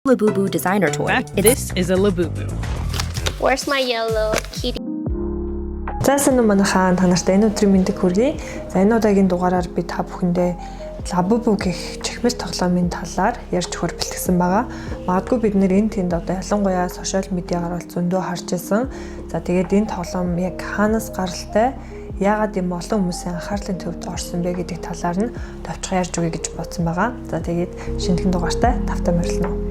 Labubu designer toy. This is a Labubu. Where's my yellow kitty? За сайн уу манайхаа та нартай энэ өдрийн мэндийг хүргэе. За энэ удаагийн дугаараар би та бүхэндээ Labubu гэх чихмэл тоглоомын талаар ярьж өгөх бэлтгэсэн байгаа. Магадгүй бид нэр энэ тэнд одоо ялангуяа сошиал медиагаар бол зөндөө харж ирсэн. За тэгээд энэ тоглоом яг хаанаас гаралтай, яагаад юм олон хүмүүсийн анхаарлын төвд орсон бэ гэдэг талаар нь товчхон ярьж өгье гэж бодсон байгаа. За тэгээд шинэхэн дугаартай тавтай морилно.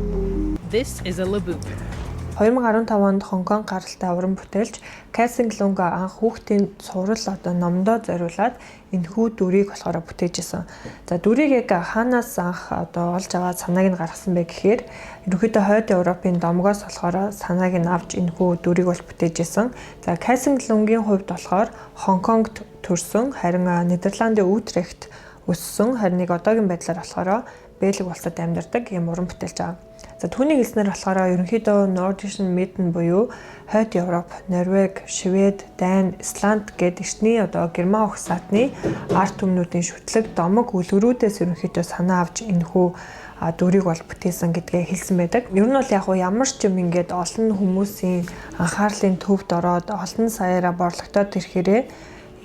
This is a Labubu. 2015 онд Хонконг гаралтай уран бүтээлч Кэсинг Лунга анх хүүхдийн цуврал одоо номдоо зориулаад энэхүү дүрийг болохоор бүтээжсэн. За дүрийг яг хаанаас анх одоо олж аваад санааг нь гаргасан бэ гэхээр ерөнхийдөө хойд Европын домгоос болохоор санааг нь авч энэхүү дүрийг бол бүтээжсэн. За Кэсинг Лунгийн хувьд болохоор Хонконгт төрсөн, харин Нидерландын Утрехт өссөн, харин нэг одоогийн байдлаар болохоор Бельги улсад амьдардаг юм уран бүтээлч аа. За түүний хэлснээр болохоор ерөнхийдөө Nordic Midden буюу хойд Европ, Норвеги, Швед, Дани, Исланд гээд эртний одоо Герман ухс садны арт түмнүүдийн шүтлэг домог үлгэрүүдээс ерөнхийдөө санаа авч энэхүү дүрийг бол бүтээсэн гэдгээ хэлсэн байдаг. Ер нь бол яг ямар ч юм ингээд олон хүмүүсийн анхаарлын төвд ороод олон саяараа борлогдоод ирэхээрээ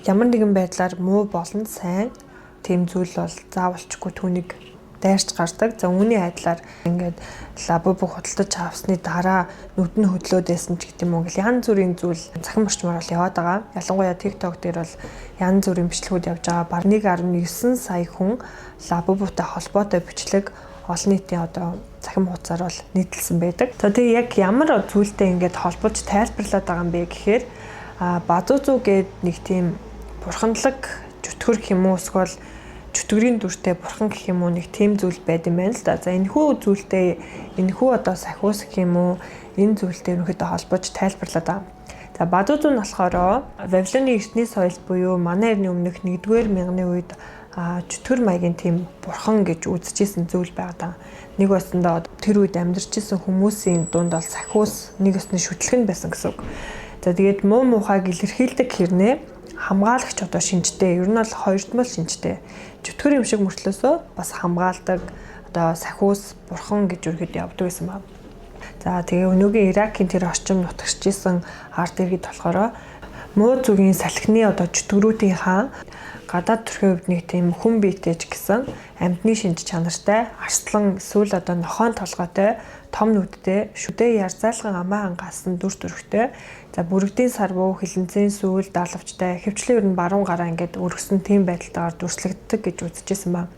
ямар нэгэн байдлаар муу болон сайн тийм зүйл бол заавалчгүй түүнийг дайрч гардаг. За үүний айдлаар ингээд Labubu худалдаж авсны дараа нүдэн хөдлөөдсэн ч гэдэм үү гэл янз бүрийн зүйл цахим орчмоор бол яваад байгаа. Ялангуяа TikTok дээр бол янз бүрийн бичлэгүүд явж байгаа. Бараг 1.9 сая хүн Labubu-тай холбоотой бичлэг олон нийтийн одоо цахим хуудасаар бол нийтэлсэн байдаг. За тэгээ яг ямар зүйлтэй ингээд холбож тайлбарлаад байгаа юм бэ гэхээр Базузу гээд нэг тийм бурханлаг чөтгөр юм уу эсвэл чөтгөрийн дүртэй бурхан гэх юм уу нэг тийм зүйл байд юм байна л да. За энэхүү зүйлтэй энэхүү одоо сахиус гэх юм уу энэ зүйлтэй ерөнхийдөө холбож тайлбарлаад байгаа. За Базузу нь болохоор Вавилоны эртний соёл буюу манай эртний өмнөх 1-р мянганы үед чөтгөр маягийн тийм бурхан гэж үзэжсэн зүйл байгаа. Нэг басндаа тэр үед амьдарч исэн хүмүүсийн дунд бол сахиус нэг өсний шүтлэг нь байсан гэсэн үг. За тэгээд муу мухайг илэрхийлдэг хэрнээ хамгаалагч одоо шинжтэй. Ер нь бол хоёрдмол шинжтэй. Чөтгөр юм шиг мөртлөөсөө бас хамгаалдаг одоо сахиус бурхан гэж өргөд явдаг гэсэн байна. За тэгээ өнөөгийн Иракийн тэр орчим нутагчжсэн арт иргэд болохоор муу зүгийн салхины одоо чөтгөрүүдийн хаан гадаад төрхийн хувьд нэг тийм хүн биетэйч гэсэн амьтны шинж чанартай, арслан эсвэл одоо нохоон толгойтой, том нүдтэй, шүдээ ярзаалган амаа ангасан дүр төрхтэй, за бүрэгдийн сарвуу хилэнцэн сүүл даалгавчтай, хөвчлэн ер нь баруун гараа ингээд өргөсөн тийм байдалтайгаар дүрслэгддэг гэж үзэжсэн ба.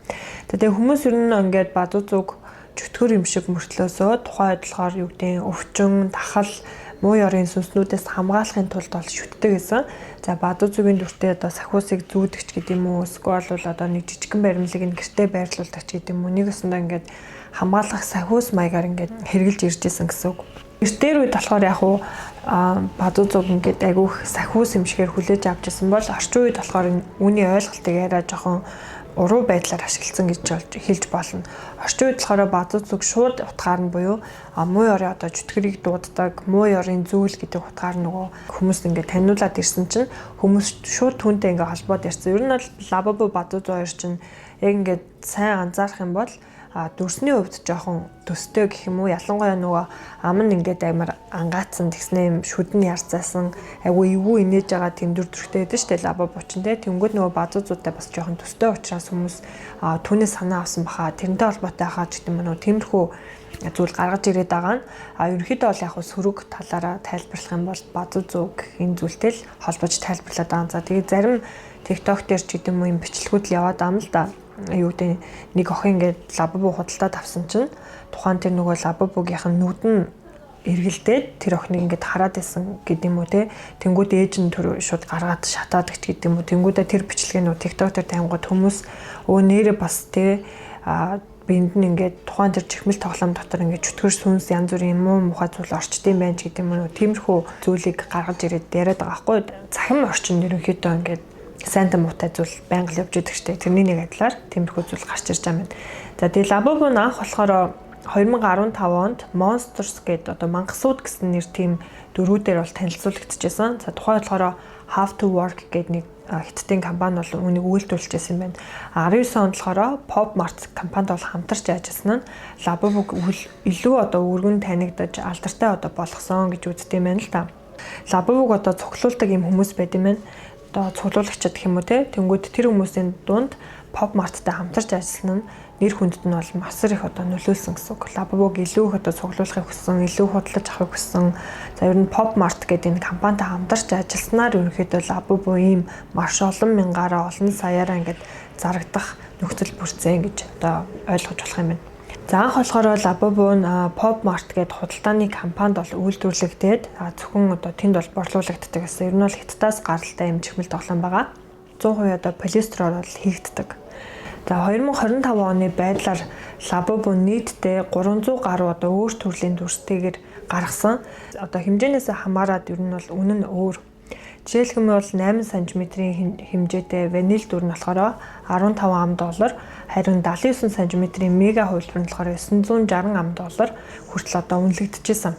Тэгээ хүмүүс ер нь ингээд Базузуг чөтгөр юм шиг мөртлөөсөө тухайн байдлаар юу гэдэг өвчин, тахал муу ёрын сүнснүүдээс хамгаалахын тулд бол шүтдэг гэсэн. За Базузугийн дүртэй одоо сахиусыг зүүдэгч гэдэг юм уу эсвэл бол одоо нэг жижигхэн баримлыг нь гэртээ байрлуулдаг ч гэдэг юм уу нэг өсөндөө ингээд хамгаалах сахиус маягаар ингээд хэрглэж ирж исэн гэсэн үг. Эртээр үед болохоор яг уу Базузуг ингээд айгүйх сахиус юм шигээр хүлээж авч ирсэн бол орчин үед болохоор үүний ойлголтыг яриа жоохон уруу байдлаар ашигласан гэж хэлж болно. Орчин үед болохоор Базузуг шууд утгаар нь буюу муу ёрын одоо чөтгөрийг дууддаг, муу ёрын зүйл гэдэг утгаар нөгөө хүмүүст ингээд таниулаад ирсэн чинь хүмүүс шууд түүнтэй ингээд холбоод ярьсан. Ер нь бол Labubu Базузу хоёр чинь яг ингээд сайн анзаарах юм бол дүрсний хувьд жоохон төстэй гэх юм уу ялангуяа нөгөө ам нь ингээд амар ангаацсан тэгснэ юм шүдэн ярцаасан айгу эвгүй инээж байгаа тийм дүр төрхтэй байдаг шүү дээ Labubu ч тэ тэнгүүд нөгөө Базузутай бас жоохон төстэй учраас хүмүүс түүний санаа авсан баха тэрнтэй холбоотой хаа ч гэдэг юм уу тиймэрхүү зүйл гаргаж ирээд байгаа нь ерөнхийдөө бол яг сөрөг талаараа тайлбарлах юм бол Базузуг энэ зүйлтэй л холбож тайлбарлаад байгаа. За тэгээд зарим TikTok дээр ч гэдэг юм уу юм бичлэгүүд л яваад байгаа юм л да. Юу гэдэг нэг охин ингээд Labubu худалдаад авсан чинь тухайн тэр нөгөө Labubu-гийнх нь нүд нь эргэлдээд тэр охиныг ингээд хараад байсан гэдэг юм уу те тэнгууд ээж нь тэр шууд гаргаад шатаад гэдэг юм уу тэнгуудаа тэр бичлэгийг нөгөө TikTok дээр тавингууд хүмүүс өө нэрээ бас те биэнд нь ингээд тухайн тэр чихмэл тоглоом дотор ингээд чөтгөр сүнс янз бүрийн муу мухай зүйл орчдсон байх гэдэг юм уу тиймэрхүү зүйлийг гаргаж ирээд яриад байгаа байхгүй захим орчин ерөнхийдөө ингээд сайнтай муутай зүйл байнга л явж идэг штэ. Тэрний нэг адилаар тиймэрхүү зүйл гарч ирж байгаа юм. За тэгээ Labubu анх болохоор 2015 онд Monsters гэдэг одоо мангасууд гэсэн нэр тийм дөрүүдээр бол танилцуулагдчихсан. За тухайн болохоор Have to Work гэдэг нэг Хятадын компани бол үүнийг үйлдвэрлэж байсан юм байна. 19 онд болохоор Pop Mart компанид бол хамтарч ажилласан нь Labubu илүү одоо өргөн танигдаж алдартай одоо болгосон гэж үздэг юм байна л да. Labubu одоо цуглуулдаг юм хүмүүс байд юм байна. Одоо цуглуулагчид гэх юм уу те. Тэнгүүд тэр хүмүүсийн дунд Pop Mart-тай хамтарч ажилласан нь нэр хүндэд нь бол масар их одоо нөлөөлсөн гэсэн үг. Labubu-г илүү их одоо цуглуулахыг хүссэн, илүү худалдаж авахыг хүссэн. За ер нь Pop Mart гэдэг энэ компанитай хамтарч ажилласнаар ерөнхийдөө Labubu ийм маш олон мянгаараа олон саяараа ингээд зарагдах нөхцөл бүрдсэн гэж одоо ойлгож болох юм байна. За анх болохоор Labubu нь Pop Mart гэдэг худалдааны компанид бол үйлдвэрлэгдээд зөвхөн одоо тэнд бол борлуулагддаг гэсэн. Ер нь бол Хятадаас гаралтай юм чихмэл тоглоом байгаа. 100% одоо полистирол бол хийгддэг. За 2025 оны байдлаар Labubu нийтдээ 300 гаруй одоо өөр төрлийн дүрстэйгээр гаргасан. Одоо хэмжээнээсээ хамаарат ер нь бол үнэн нь өөр. Жишээлбэл бол 8 см-ийн хэмжээтэй ваниль дүр нь болохоор $15, харин 79 см-ийн мега хувилбар нь болохоор $960 хүртэл одоо үнэлэгдэжсэн.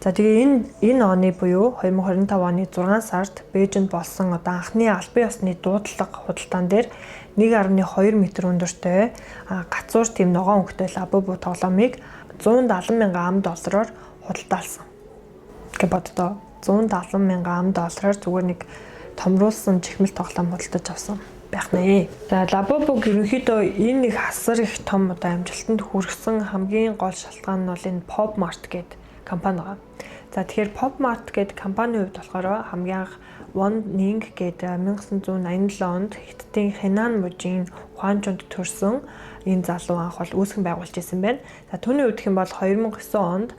За тэгээ энэ оны буюу 2025 оны 6 сард Бээжинд болсон одоо анхны албан ёсны дуудлага худалдаан дээр 1.2 м өндөртэй гацуур тийм ногоон өнгөтэй Labubu тоглоомыг $170,000 худалдаалсан. Гэхдээ боддоо $170,000 зүгээр нэг томруулсан чихмэл тоглоом худалдаж авсан байх нэ. За Labubu ерөнхийдөө энэ нэг асар их том одоо амжилтанд хүрсэн хамгийн гол шалтгаан нь бол энэ Pop Mart гэдэг компани байгаа. За тэгэхээр Pop Mart гэдэг компанийн хувьд болохоор хамгийн анх Won Ning гэдэг 1987 онд Хятадын Henan мужийн Huanchun-д төрсэн энэ залуу анх бол үүсгэн байгуулж ирсэн байна. За түүний хувьд хэм бол 2009 онд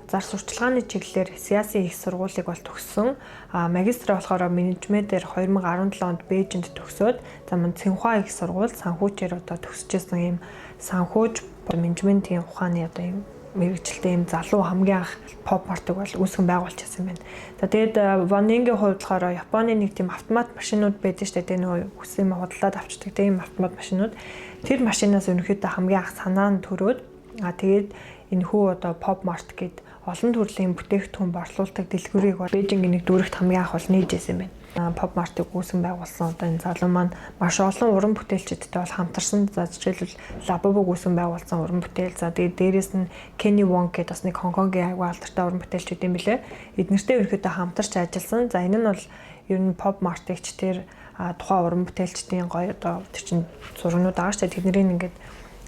зар сурталчилгааны чиглэлээр Сиасын их сургуулийг бол төгссөн. Магистр болохоор менежментээр 2017 онд Бээжинд төгсөөд за мөн Цинхуа их сургууль санхүүчээр одоо төгсөжсэн ийм санхүүж менежментийн ухааны одоо ийм мэрэгчлээ юм залуу хамгийн анх Pop Mart-ыг бол үүсгэн байгуулж ирсэн байна. За тэгээд Won Ning-ийн хувьд болохоор Японы нэг тийм автомат машинууд байдаг шүү дээ. Тэгээ хүссэн юм худалдаад авчдаг тийм автомат машинууд. Тэр машинаас өнөхөдөө хамгийн анх санаа нь төрөөд тэгээд энэ хүү одоо Pop Mart гээд олон төрлийн бүтээгдэхүүн борлуулдаг дэлгүүрийг бол Бээжингийн нэг дүүрэгт хамгийн анх бол нээж ирсэн байна. Pop Mart-ыг үүсгэн байгуулсан одоо энэ залуу маань маш олон уран бүтээлчдтэй бол хамтарсан. За жишээлбэл Labubu-г үүсгэн байгуулсан уран бүтээл. За тэгээд дээрэс нь Kenny Wong гэдэг бас нэг Хонконгийн аягүй алдартай уран бүтээлч юм билээ. Эднэртэй ерөнхийдөө хамтарч ажилласан. За энэ нь бол ер нь Pop Mart-эгч тэр тухайн уран бүтээлчдийн гоё одоо тэр чин зургнууд байгаа шүү дээ. Тэднийг ингээд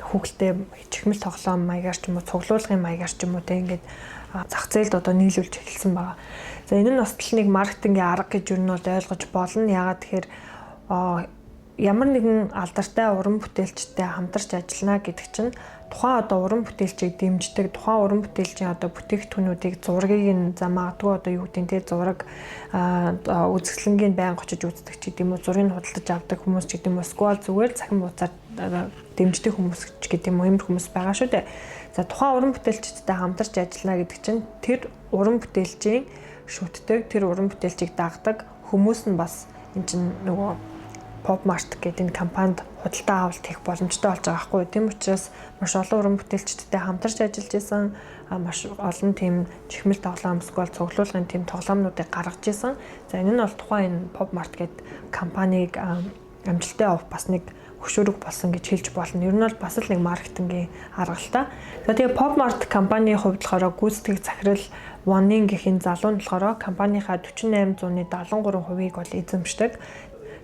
хүүхэлтэй чихмэл тоглоом маягаар ч юм уу цуглуулгын маягаар ч юм уу те ингээд зах зээлд одоо нийлүүлж эхэлсэн байгаа. За энэ нь бас нэг маркетингийн арга гэж юу нь бол ойлгож болно. Яагаад тэгэхээр ямар нэгэн алдартай уран бүтээлчтэй хамтарч ажиллана гэдэг чинь тухайн одоо уран бүтээлчийг дэмждэг, тухайн уран бүтээлчийн одоо бүтээгдэхүүнүүдийг зургийг нь за магадгүй одоо юу гэдэг нь те зураг үзэсгэлэнгийн байнга очиж үздэг ч гэдэм үү, зургийг худалдаж авдаг хүмүүс ч гэдэм үү, сквал зүгээр цахим буцаад дэмждэг хүмүүс ч гэдэм үү, иймэр хүмүүс байгаа шүү дээ. За тухайн уран бүтээлчтэй хамтарч ажиллана гэдэг чинь тэр уран бүтээлчийн шүтдэг, тэр уран бүтээлчийг дагдаг хүмүүс нь бас энэ чинь нөгөө Pop Mart гэдэг энэ компанид худалдаа авалт хийх боломжтой болж байгаа байхгүй. Тийм учраас маш олон уран бүтээлчдтэй хамтарч ажиллаж исэн, маш олон тийм чихмэл тоглоом эсвэл цуглуулгын тийм тоглоомнуудыг гаргаж исэн. За энэ нь бол тухайн энэ Pop Mart гэдэг компанийг амжилттай авах бас нэг хөшөөрөг болсон гэж хэлж болно. Ер нь бол бас л нэг маркетингийн арга л та. За тэгээ Pop Mart компанийн хувьд болохоор гүйцэтгэх захирал Won Ning гэх энэ залуу нь болохоор компанийхаа 48.73%-ийг бол эзэмшдэг.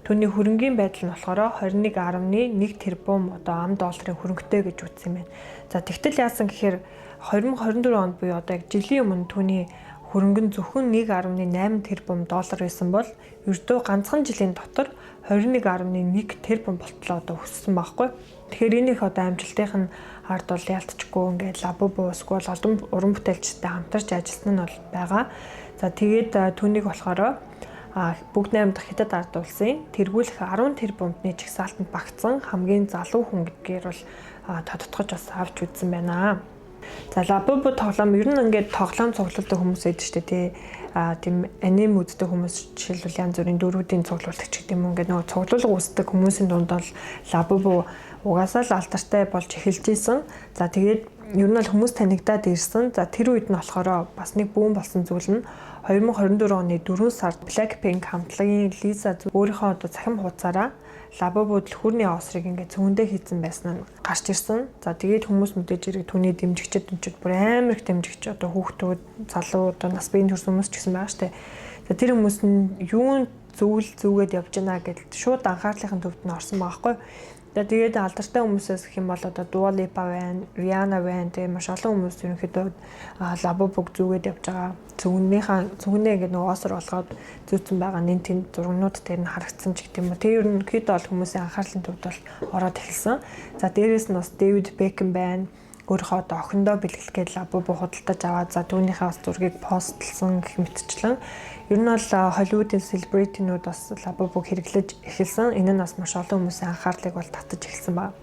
Түүний хөрөнгийн байдал нь болохоор 21.1 тэрбум одоо $10 хөрөнгөтэй гэж үзсэн юм байна. За тэгтэл яасан гэхээр 2024 онд буюу одоо яг жилийн өмнө түүний хөрөнгө нь зөвхөн $1.8 тэрбум байсан бол ердөө ганцхан жилийн дотор 21.1 тэрбум болтлоо одоо өссөн байхгүй. Тэгэхээр энэ их одоо амжилтын ард бол ялцчихгүй ингээд Labubu эсвэл олон уран бүтээлчтэй хамтарч ажилласан нь бол байгаа. За тэгээд түүнийг болохоор бүгд найрамд Хятад ард улсын тэргүүлэх 10 тэрбумны жагсаалтанд багтсан хамгийн залуу хүн гэдгээр бол тодтогч бас авч үзсэн байна. За Labubu тоглоом ер нь ингээд тоглоом цуглуулдаг хүмүүс байдаг шүү дээ тийм аним үздэг хүмүүс жишээлбэл янз бүрийн дөрүүдийн цуглуулагч гэдэг юм ингээд нөгөө цуглуулга үздэг хүмүүсийн дунд бол Labubu угаасаа л алдартай болж эхэлж исэн. За тэгээд ер нь бол хүмүүс танигдаад ирсэн. За тэр үед нь болохоор бас нэг бүүн болсон зүйл нь 2024 оны 4 сард Blackpink хамтлагийн Lisa өөрийнхөө одоо цахим хуудасаараа Labubu дэлхүүрний осрыг ингээд цөмөндөө хийцэн байсан нь гарч ирсэн. За тэгээд хүмүүс мэдээж хэрэг түүний дэмжигчд бүр амар их дэмжигч одоо хүүхдүүд, залуу одоо нас биеийн төрсөн хүмүүс ч гэсэн байгаа штэ. За тэр хүмүүс нь юун зүгээд явж байна гэдэлт шууд анхаарлынхын төвд нь орсон байгаа байхгүй. За тэгээд алдартай хүмүүсээс гэх юм бол одоо Dua Lipa байна, Rihanna байна. Тэгээд маш олон хүмүүс ерөнхийдөө Labubu зүгээд явж байгаа. Цүгнээ ингээд нөгөө осор болгоод зүүцэн байгаа нэн тэнд зургнууд дээр нь харагдсан ч гэдэм үү. Тэр ерөнхийдөө бол хүмүүсийн анхаарлын төвд бол ороод эхэлсэн. За дээрээс нь бас David Beckham байна. Өөрийнхөө одоо охиндоо бэлгэлгээд Labubu худалдаж аваад за түүнийхээ бас зургийг постлсон гэх мэтчлэн ер нь бол Холливуудын селебритинууд бас Labubu хэрэглэж эхэлсэн. Энэ нь бас маш олон хүмүүсийн анхаарлыг бол татаж эхэлсэн байна.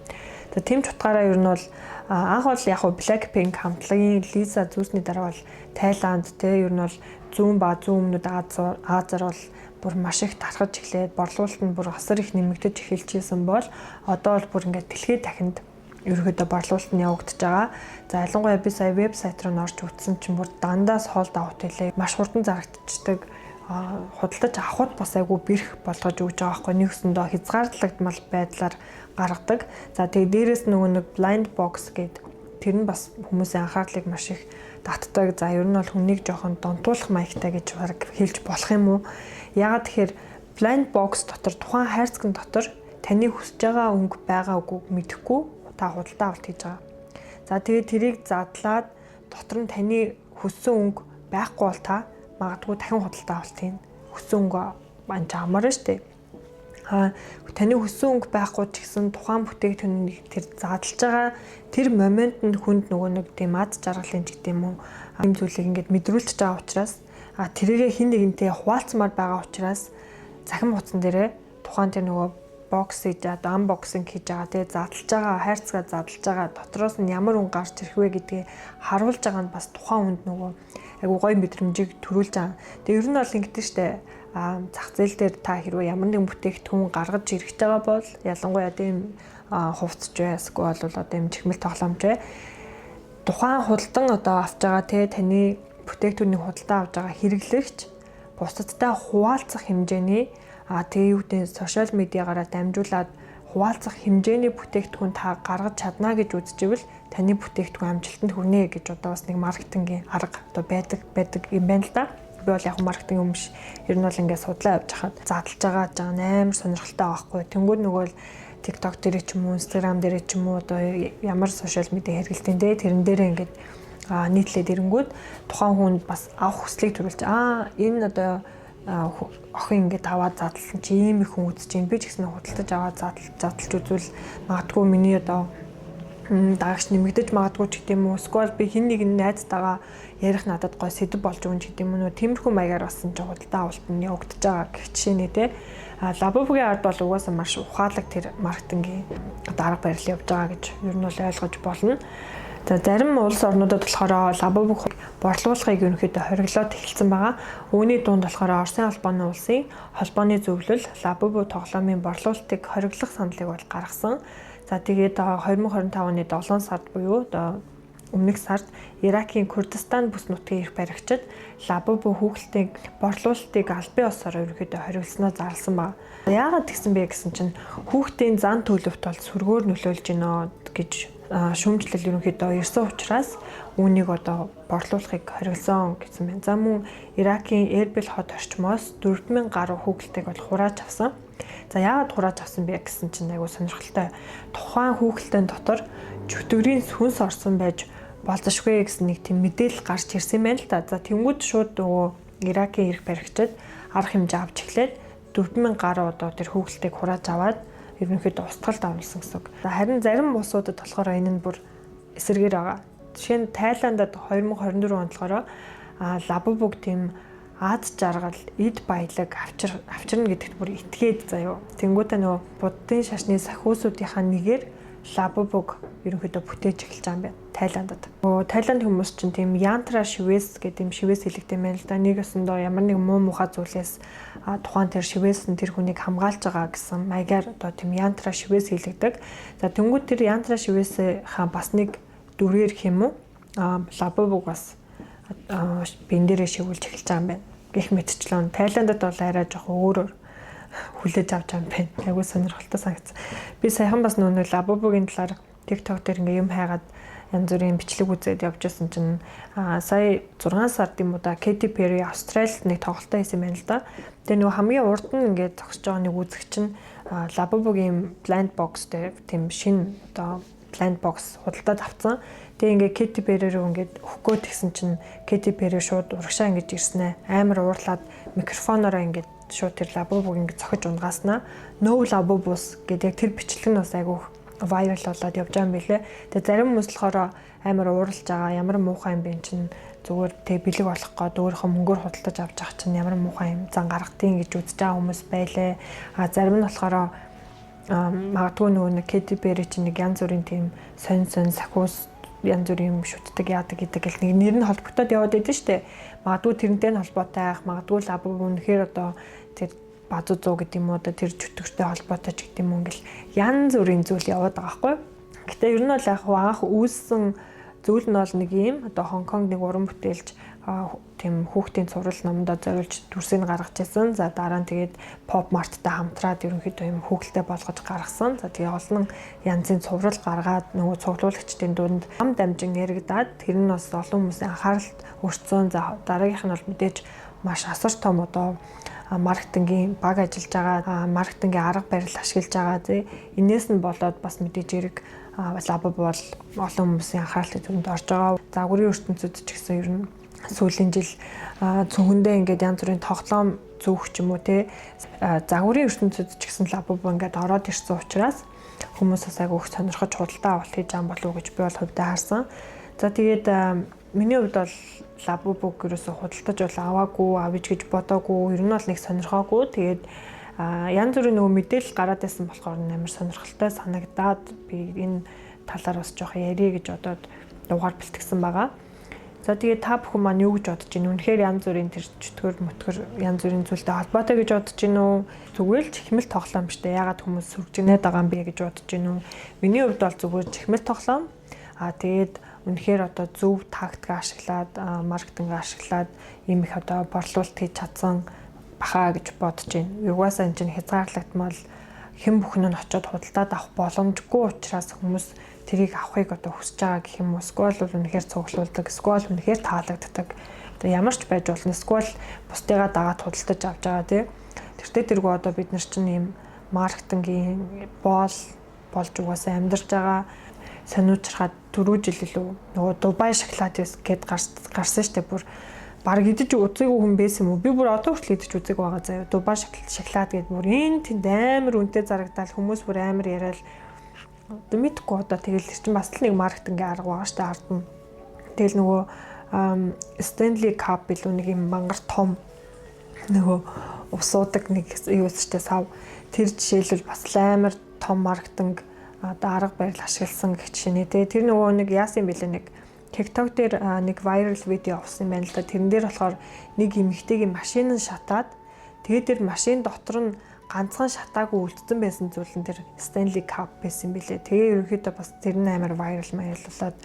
За тийм ч утгаараа ер нь бол анх бол яг Blackpink хамтлагийн Lisa зүүсний дараа бол Тайланд ер нь бол зүүн өмнөд Азаар бол бүр маш их тархаж эхлээд борлуулалт нь бүр асар их нэмэгдэж эхэлчихсэн бол одоо бол бүр ингээд дэлхийд дахинд ерөөдөө борлуулалт нь явагдаж байгаа. За ялангуяа би сая вебсайт руу орж үзсэн чинь бүр дандаа sold out хэлээ маш хурдан зарагдчихдаг. Худалдаж авахд бас айгүй бэрх болгож өгч байгаа байхгүй нэгсэндээ хязгаарлагдмал байдлаар гаргадаг. За тэгээ дээрэс нөгөө нэг blind box гэдэг тэр нь бас хүмүүсийн анхаарлыг маш их татдаг. За ер нь бол хүнийг жоохон донтуулах маягтай гэж хэлж болох юм уу? Яагаад тэгэхээр blind box дотор тухайн хайрцагт дотор таны хүсэж байгаа өнгө байгаа үгүй мэдэхгүй та худалдаа авалт хийж байгаа. За тэгээ тэрийг задлаад дотор нь таны хүссэн өнгө байхгүй бол та магадгүй дахин худалдаа авалт хийн. Хүссэн өнгө амарна штэ. Таны хүссэн өнгө байхгүй ч гэсэн тухайн бүтээгдэхүүнийг тэр задлж байгаа тэр моментод хүнд нөгөө нэг тийм ад жаргалын ч гэдэм үү юм зүйлийг ингээд мэдрүүлж байгаа учраас тэрийгэ хин нэгнтэй хуваалцмаар байгаа учраас захим хуудсан дээрээ тухайн тэр нөгөө бокс хийж unboxing хийж байгаа. Тэгээ задлж байгаа хайрцгаа задлж байгаа дотроос нь ямар өнгө гарч ирэх вэ гэдгийг харуулж байгаа нь бас тухайн хүнд нөгөө айгу гоё мэдрэмжийг төрүүлж байгаа. Тэгээ ер нь бол ингэдэж штэ зах зээл дээр та хэрвээ ямар нэгэн бүтээгдэхүүн гаргаж ирэх байгаа бол ялангуяа тийм хувцж байсгүй бол одоо юм чихмэл тоглоомж бай. Тухайн худалдан одоо авч байгаа те таны бүтээгдэхүүнийг худалдаа авч байгаа хэрэглэгч бусадтай хуваалцах хэмжээний тэгээ юу гэдэг сошиал медиагаараа дамжуулаад хуваалцах хэмжээний бүтээгдэхүүн та гаргаж чадна гэж үзчихвэл таны бүтээгдэхүүн амжилтанд хүрнэ гэж одоо бас нэг маркетингийн арга одоо байдаг юм байна л да. Би бол яг маркетинг юм биш. Ер нь бол ингээд судлаа явж хахад задлж байгаа амар сонирхолтой байхгүй. Тэнгүүд нөгөө л TikTok дээр ч юм уу, Instagram дээр ч юм уу одоо ямар сошиал медиа хэрэглэлтэн дээ тэрэн дээрээ ингээд нийтлээд ирэнгүүт тухайн хүнд бас авах хүслийг төрүүлж энэ одоо охин ингээд аваад задлсан чи ийм их хүн үзэж байна. Би ч гэсэн худалдаж аваад задлж үзвэл магадгүй миний одоо дагагч нэмэгдэж магадгүй ч гэдэм үү. Эсвэл би хин нэг найзтайгаа ярих надад гой сэдв болж өгөн ч гэдэм үү. Тиймэрхүү маягаар басан ч худалдаа авалт нь явагдаж байгаа гэх жишээ те. Labubu-гийн ард бол угаасаа маш ухаалаг тэр маркетингийн дарга барил явж байгаа гэж ер нь бол ойлгож болно. За зарим улс орнуудад болохоор Labubu борлуулахыг ерөнхийдөө хориглоод эхэлсэн байгаа. Үүний дунд болохоор Оросын албаны улсын холбооны зөвлөл Labubu тоглоомын борлуулалтыг хориглох саналыг бол гаргасан. За тэгээд 2025 оны 7 сард буюу одоо өмнөх сард Иракийн Курдистан бүс нутгийн эрх баригчид Labubu хүүхэлдэйн борлуулалтыг аль бие усаар ерөнхийдөө хориглосноо зарласан байна. Яагаад тэгсэн бэ гэсэн чинь хүүхдийн зан төлөвт бол сүргөөр нөлөөлж гинэ гэж шүүмжлэл ерөнхийдөө ирсэн учраас үүнийг одоо борлуулахыг хориглосон гэсэн байна. За мөн Иракийн Эрбил хот орчмоос 4000 гаруй хүүхэлдэйг бол хурааж авсан. За яагаад хурааж авсан бэ гэсэн чинь айгу сонирхолтой. Тухайн хүүхэлдэйн дотор чөтгөрийн сүнс орсон байж болзошгүй гэсэн нэг тийм мэдээлэл гарч ирсэн байна л да. За тэнгууд шууд нөгөө Иракийн эрх баригчид арга хэмжээ авч эхлээд 4000 гаруй одоо тэр хүүхэлдэйг хурааж аваад ерөнхийдөө устгалд оруулсан гэсэн. Харин зарим улсуудад болохоор энэ нь бүр эсэргээр байгаа. Жишээ нь Тайландад 2024 онд болохоор Labubu тийм ад жаргал, эд баялаг авчирна гэдэгт бүр итгээд заяо. Тэнгүүтээ нөгөө буддын шашны сахиусуудынхаа нэгээр Labubu ерөнхийдөө бүтээж эхэлж байгаа юм байна Тайландад. Тайланд хүмүүс чинь тийм янтра шивэс гэдэг юм шивэс хэлэгдэм байл л да. Нэг өсөндөө ямар нэг муу мухай зүйлээс тухайн тэр шивэс нь тэр хүнийг хамгаалж байгаа гэсэн маягаар одоо тийм янтра шивэс хэлэгдэг. За тэнгууд тэр янтра шивэсийнхаа бас нэг дүрээр хэм үү лабубуг бас бин дээрээ шигүүлж эхэлж байгаа юм байна. Гэх мэтчлэн Тайландд бол арай жоох өөрөөр хүлээж авч байгаа юм байна. Айгуу сонирхолтой санагдсан. Би саяхан бас нүүн лабубугийн талаар TikTok дээр ингээ юм хайгаад янз бүрийн бичлэг үзээд явж байсан чинь сая 6 сард юм уу да Katy Perry Австралид нэг тоглолтоо хийсэн байна л да. Тэгээ нөгөө хамгийн урд нь ингээд зогсож байгаа нэг үзэгч нь лабубугийн plant box дээр тийм шинэ одоо plant box худалдаад авсан. Тэгээ ингээ Katy Perry рүү ингээд өгөхгөө тэгсэн чинь Katy Perry шууд урагшаа ингэж ирсэн ээ. Амар уурлаад микрофоноороо ингээд шууд тэр лабубуг ингээд цохиж унгааснаа. No Labubus гэдэг яг тэр бичлэг нь бас айгүй viral болоод явж байгаа юм билэ. Тэгээ зарим хүмүүс болохоор амар ууралж байгаа, ямар муухай юм бэ чинь зүгээр тэг бэлэг болох гээд өөрийнхөө мөнгөөр худалдаж авч байгаа чинь ямар муухай юм зан гаргатیں гэж үзэж байгаа хүмүүс байлээ. Зарим нь болохоор магадгүй нөгөө Katy Perry чинь нэг янз бүрийн тийм сонь сахиус янз бүрийн юм шүтдэг яадаг гэдэг гэл нэг нэр нь холбогдоод яваад идэв штэ. Магадгүй тэрнтэй холбоотой ах, магадгүй лабуб үнэхээр одоо тэр базуу зуу гэдэг юм уу тэр чөтгөртэй холбоотой ч гэдэг юм ингээл янз бүрийн зүйл яваад байгаа байхгүй. Гэтэ ер нь бол яг анх үүссэн зүйл нь бол нэг юм одоо Хонконг нэг уран бүтээлч тийм хүүхдийн цуврал номдоо зориулж дүрсийг гаргаж ирсэн. За дараа нь тэгээд Pop Mart-тай хамтраад ерөнхийдөө юм хүүхэлтэй болгож гаргасан. За тэгээ олон янзын цуврал гаргаад нөгөө цуглуулагчдын дунд ам дамжин яригадаад тэр нь бас олон хүмүүсийн анхааралд өртсөн. За дараагийнх нь бол мэдээж маш асар том одоо маркетингийн баг ажиллаж байгаа, маркетингийн арга барил ашиглаж байгаа. Энээс нь болоод бас мэдээж эрэг лабуб бол олон хүмүүсийн анхаарлыг төвөнд орж байгаа. Загварын ертөнцид ч гэсэн ер нь сүүлийн жил зөвхөндөө ингээд янз бүрийн тоглоом зүүх ч юм уу те загварын ертөнцид ч гэсэн лабуб ингээд ороод ирсэн учраас хүмүүсээс айгүй их сонирхож худалдаа авалт хийж байгаа болов уу гэж би бол хувьдаа харсан. За тэгээд миний хувьд бол лабубуг ерөөсө худалдаж бол аваагүй, авъя гэж бодоогүй. Ер нь бол нэг сонирхоогүй. Тэгээд янз бүрийн нөгөө мэдээлэл гараад байсан болохоор амар сонирхолтой санагдаад би энэ талаар бас жоох ярих гэж бодоод дугаар бэлтгэсэн байгаа. За тэгээд та бүхэн маань юу гэж бодож байна? Үнэхээр янз бүрийн тэр чөтгөр мөтгөр янз бүрийн зүйлтэй холбоотой гэж бодож байна уу? Зүгээр л чихмэл тоглоом шүү дээ. Ягаад хүмүүс сүржинээд байгаа юм бэ гэж бодож байна уу? Миний хувьд бол зүгээр чихмэл тоглоом. Тэгээд үнэхээр одоо зөв тактик ашиглаад маркетинг ашиглаад ийм их одоо борлуулалт хийж чадсан бахаа гэж бодож байна. Угаасаа энэ чинь хязгаарлагдмал хэн бүхэн нь очиод худалдаад авах боломжгүй учраас хүмүүс тэрийг авахыг одоо хүсэж байгаа гэх юм уу? Эсвэл үнэхээр цуглуулдаг, эсвэл үнэхээр таалагддаг. Одоо ямар ч байж болно. Эсвэл бусдыгаа дагаад худалдаж авч байгаа тий. Тэртээ тэргүй одоо бид нар чинь ийм маркетингийн болж угаасаа амьдарч байгаа. Сануучрахад 4 жил илүү нөгөө Дубай шоколад гэд гарсан штэ бүр баг идэж үзээгүй хүн байсан юм уу? Би бүр одоо хүртэл идэж үзээгүй байгаа заяа. Дубай шоколад гэд бүр энэ тэнд амар үнэтэй зарагдал хүмүүс бүр амар яриад одоо мэдгүй одоо тэгэл чинь бас л нэг маркетингийн арга байгаа штэ ард нь. Тэгэл нөгөө Stanley Cup билүү нэг юм мангар том нөгөө усуудаг нэг юу штэ сав тэр жишээлбэл бас амар том маркетинг одоо арга барил ашигласан гэх жишээ нэ. Тэр нөгөө нэг яасан бэлээ нэг TikTok дээр нэг viral видео авсан юм байна л да. Тэрэн дээр болохоор нэг эмэгтэйгийн машин шатаад тэгээд тэр машин дотор нь ганцхан шатаагүй үлдсэн байсан зүйл нь тэр Stanley Cup байсан бэлээ. Тэгээ ерөнхийдөө бас тэр нь амар viral маялуулаад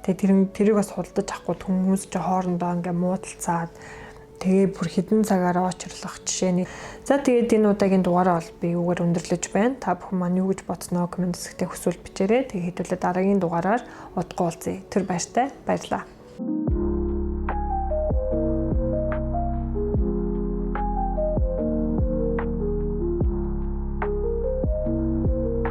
тэгээ тэрийг бас худалдаж авахгүй хүмүүс ч хоорондоо ингээ муудалцаад тэгээ бүр хідэн цагаараа очрлох жишээ. За тэгээд энэ удаагийн дугаараа бол би юугаар өндөрлөж байна. Та бүхэн маань юу гэж бодсноо комент хэсэгтээ хүсвэл бичээрэй. Тэгээ хэдүүлээ дараагийн дугаараар удахгүй уулзъя. Тэр баяртай баярлалаа.